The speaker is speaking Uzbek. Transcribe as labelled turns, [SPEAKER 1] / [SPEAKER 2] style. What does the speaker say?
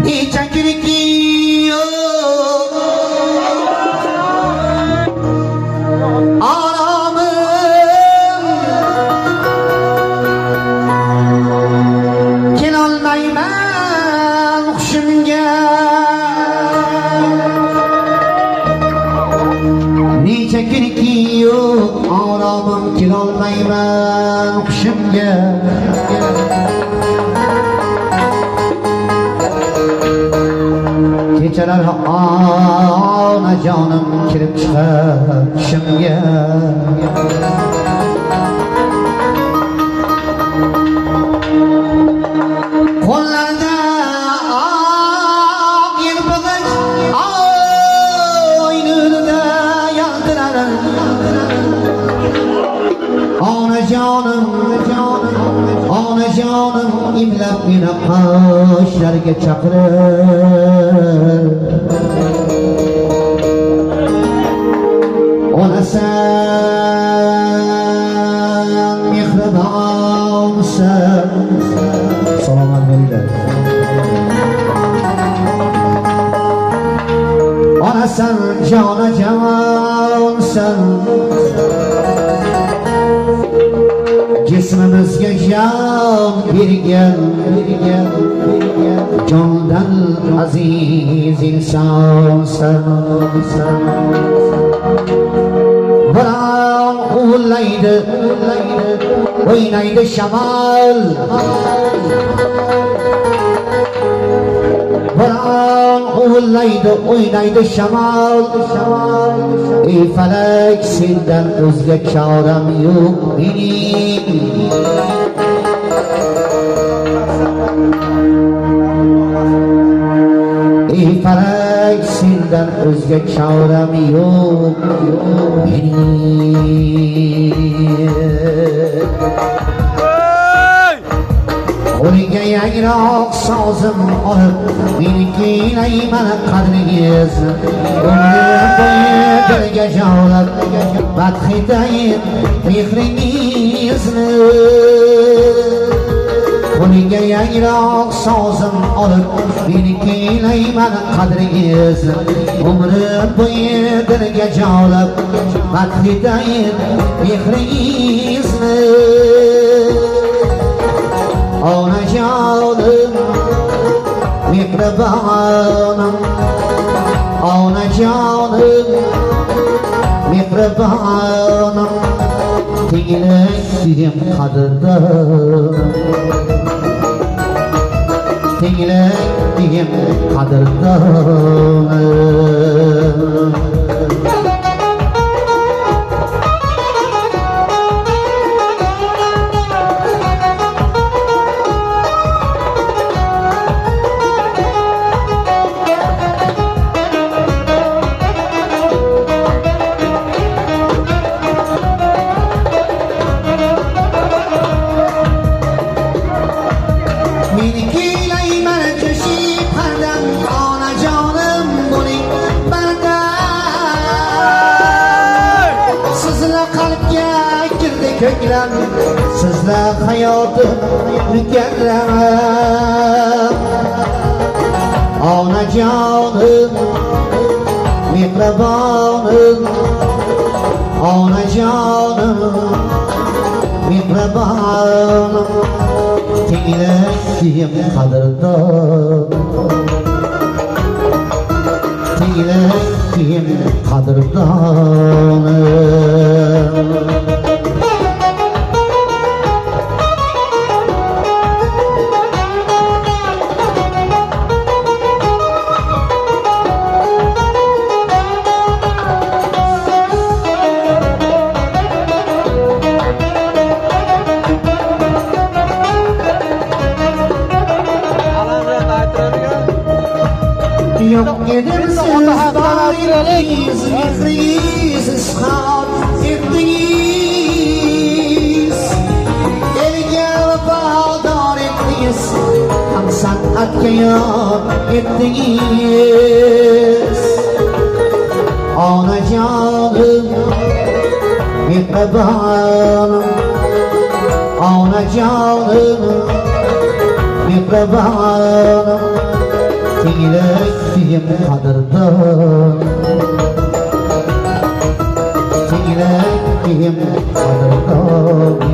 [SPEAKER 1] Niçekirki anamım kelolmayman hushimga Niçekirki anamım kelolmayman hushimga Kechalar onajonim kirib chiqar tushimga Qo'llarida oq yelpig'ich oy nurida yaltirar Onajonim imlab meni qoshlariga chaqirar Onasan mehribonsan Salomat bo'linglar Onasan jonajonsan Jismimizga jon bergan jondan aziz insonsan Biron uvullaydi o'ynaydi shamol Biron uvullaydi o'ynaydi shamol Ey falak sendan o'zga choram yo'q mening Ey falak sendan o'zga choram yo'q mening Qo'liga yangroq sozim olib meni kuylayman qadringiz Umrim bo'yi dilga jolib madhitayin mehringizni Qo'liga yangroq sozim olib meni kuylayman qadringiz Umrim bo'yi dilga jolib madhitayin mehringizni Onajonim mehribonim Onajonim mehribonim Tinglang qadrdon Tinglang qadrdon Ko'klam sizlar hayotim mukarram Onajonim mehribonim Onajonim mehribonim Tinglang qadrdon Tinglang qadrdon Yok edimsiz dairiz mehriz ishqot etdingiz Elga vafodor etdingiz Ham san'atga yor etdingiz Onajonim mehribonim Onajonim mehribonim qadrdon Tinglakim qadrdon